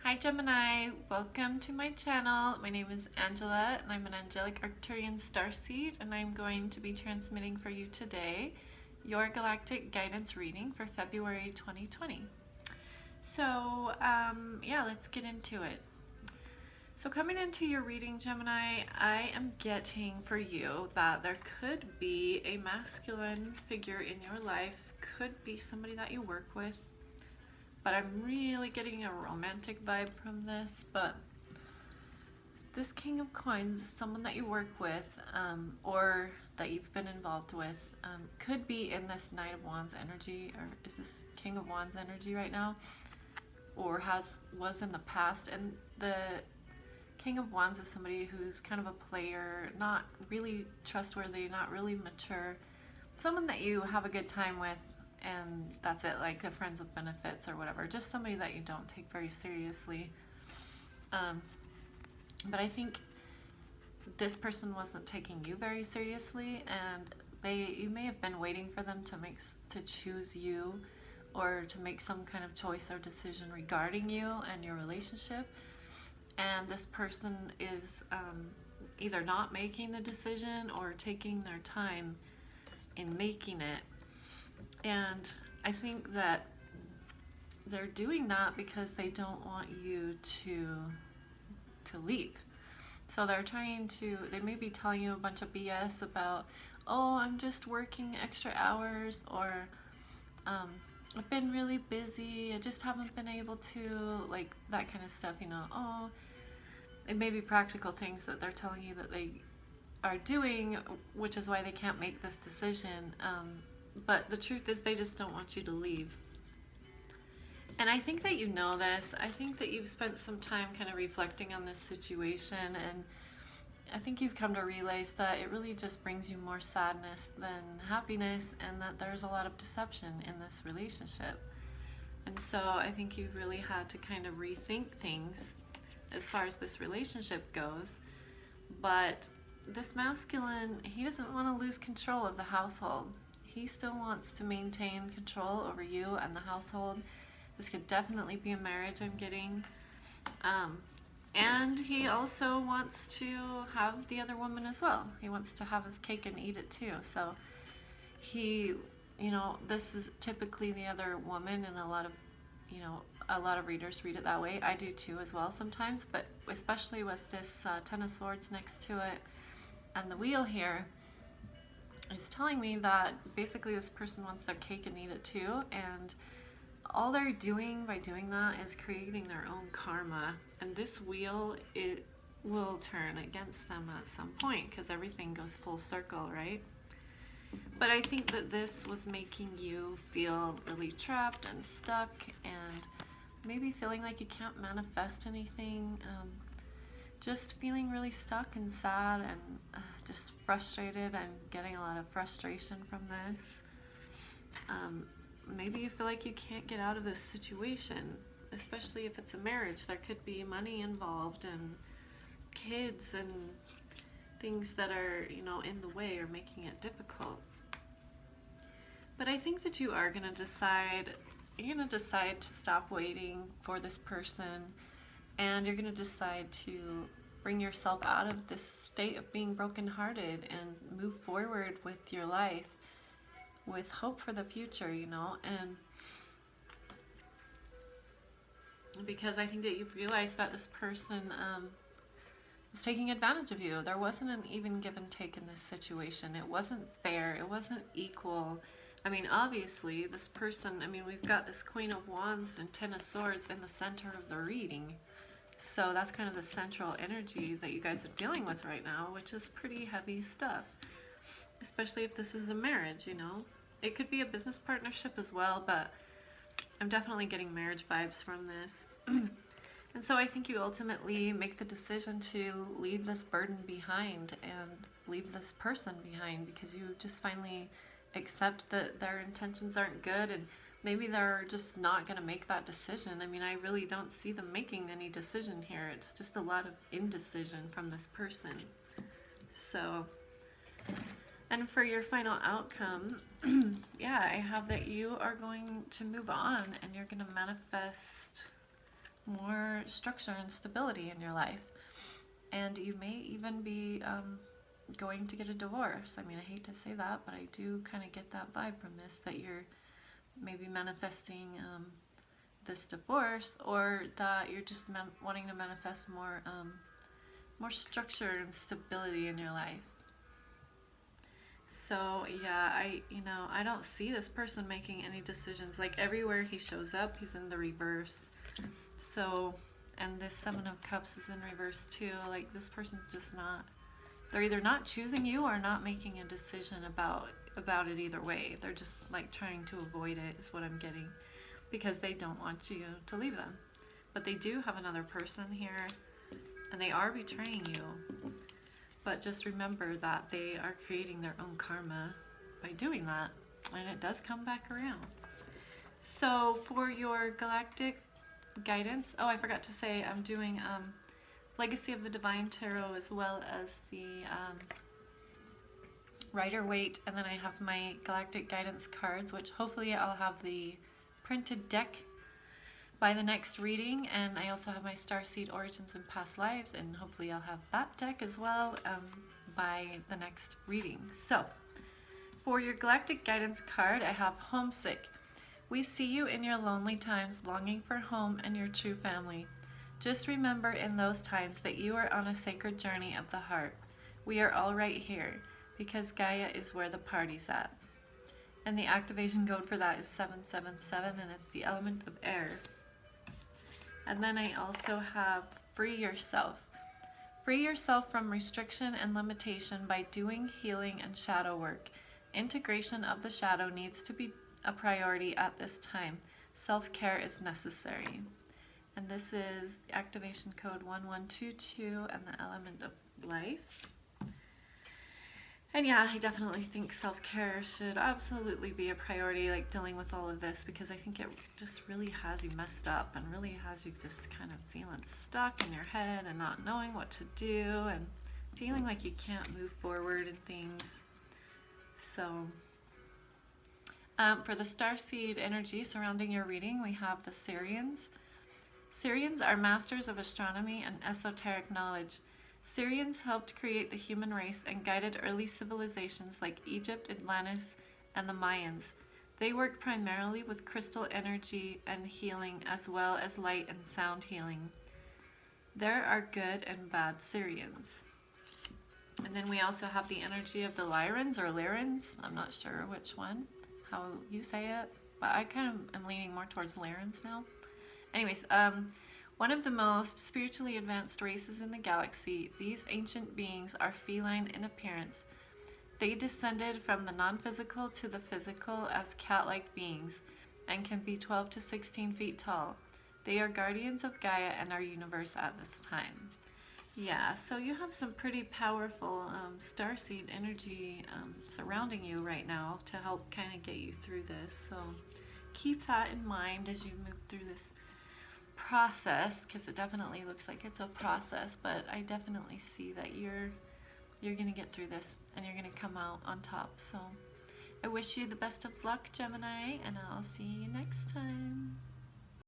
Hi Gemini, welcome to my channel. My name is Angela and I'm an angelic Arcturian starseed, and I'm going to be transmitting for you today your galactic guidance reading for February 2020. So yeah, let's get into it. So coming into your reading, Gemini, I am getting for you that there could be a masculine figure in your life, could be somebody that you work with, but I'm really getting a romantic vibe from this. But this King of Coins is someone that you work with or that you've been involved with. Could be in this Knight of Wands energy, or is this King of Wands energy right now, or was in the past. And the King of Wands is somebody who's kind of a player, not really trustworthy, not really mature, someone that you have a good time with, and that's it, like a friends with benefits or whatever, just somebody that you don't take very seriously. But I think this person wasn't taking you very seriously, and you may have been waiting for them to choose you, or to make some kind of choice or decision regarding you and your relationship. And this person is either not making the decision or taking their time in making it. And I think that they're doing that because they don't want you to leave. So they may be telling you a bunch of BS about, oh, I'm just working extra hours, or I've been really busy, I just haven't been able to, like that kind of stuff, Oh, it may be practical things that they're telling you that they are doing, which is why they can't make this decision. But the truth is, they just don't want you to leave. And I think that you know this. I think that you've spent some time kind of reflecting on this situation, and I think you've come to realize that it really just brings you more sadness than happiness, and that there's a lot of deception in this relationship. And so I think you've really had to kind of rethink things as far as this relationship goes. But this masculine, he doesn't want to lose control of the household. He still wants to maintain control over you and the household. This could definitely be a marriage, I'm getting. And he also wants to have the other woman as well. He wants to have his cake and eat it too. So this is typically the other woman, and a lot of readers read it that way. I do too as well sometimes, but especially with this Ten of Swords next to it and the wheel here, it's telling me that basically this person wants their cake and eat it too, and all they're doing by doing that is creating their own karma. And this wheel, it will turn against them at some point, because everything goes full circle, right? But I think that this was making you feel really trapped and stuck, and maybe feeling like you can't manifest anything, just feeling really stuck and sad and just frustrated. I'm getting a lot of frustration from this. Maybe you feel like you can't get out of this situation, especially if it's a marriage. There could be money involved and kids and things that are, in the way or making it difficult. But I think that you are going to decide, to stop waiting for this person, and you're going to decide to bring yourself out of this state of being brokenhearted and move forward with your life with hope for the future, and because I think that you've realized that this person was taking advantage of you. There wasn't an even give and take in this situation. It wasn't fair. It wasn't equal. I mean, obviously, this person, we've got this Queen of Wands and Ten of Swords in the center of the reading. So that's kind of the central energy that you guys are dealing with right now, which is pretty heavy stuff. Especially if this is a marriage, It could be a business partnership as well, but I'm definitely getting marriage vibes from this. And so I think you ultimately make the decision to leave this burden behind and leave this person behind, because you just finally accept that their intentions aren't good, and maybe they're just not going to make that decision. I really don't see them making any decision here. It's just a lot of indecision from this person. So, and for your final outcome, yeah, I have that you are going to move on, and you're going to manifest more structure and stability in your life. And you may even be going to get a divorce. I mean, I hate to say that, but I do kind of get that vibe from this, that you're maybe manifesting this divorce, or that you're just wanting to manifest more more structure and stability in your life. So yeah, I don't see this person making any decisions. Like everywhere he shows up, he's in the reverse. So, and this Seven of Cups is in reverse too. Like this person's just not, they're either not choosing you or not making a decision about it either way. They're just like trying to avoid it, is what I'm getting, because they don't want you to leave them. But they do have another person here, and they are betraying you. But just remember that they are creating their own karma by doing that, and it does come back around. So for your galactic guidance, oh, I forgot to say, I'm doing Legacy of the Divine Tarot, as well as the Rider-Waite, and then I have my galactic guidance cards, which hopefully I'll have the printed deck by the next reading. And I also have my Starseed Origins and Past Lives, and hopefully I'll have that deck as well by the next reading. So for your galactic guidance card, I have Homesick. We see you in your lonely times, longing for home and your true family. Just remember in those times that you are on a sacred journey of the heart. We are all right here, because Gaia is where the party's at. And the activation code for that is 777, and it's the element of air. And then I also have Free Yourself. Free yourself from restriction and limitation by doing healing and shadow work. Integration of the shadow needs to be a priority at this time. Self-care is necessary. And this is the activation code 1122 and the element of life. And yeah, I definitely think self-care should absolutely be a priority, like dealing with all of this, because I think it just really has you messed up and really has you just kind of feeling stuck in your head and not knowing what to do and feeling like you can't move forward and things. So for the starseed energy surrounding your reading, we have the Syrians. Syrians are masters of astronomy and esoteric knowledge. Syrians helped create the human race and guided early civilizations like Egypt, Atlantis, and the Mayans. They work primarily with crystal energy and healing, as well as light and sound healing. There are good and bad Syrians. And then we also have the energy of the Lyrans or Lyrans. I'm not sure which one, how you say it, but I kind of am leaning more towards Lyrans now. Anyways, one of the most spiritually advanced races in the galaxy, these ancient beings are feline in appearance. They descended from the non-physical to the physical as cat-like beings and can be 12 to 16 feet tall. They are guardians of Gaia and our universe at this time. Yeah, so you have some pretty powerful starseed energy surrounding you right now to help kind of get you through this. So keep that in mind as you move through this process, because it definitely looks like it's a process, but I definitely see that you're gonna get through this and you're gonna come out on top. So I wish you the best of luck, Gemini, and I'll see you next time.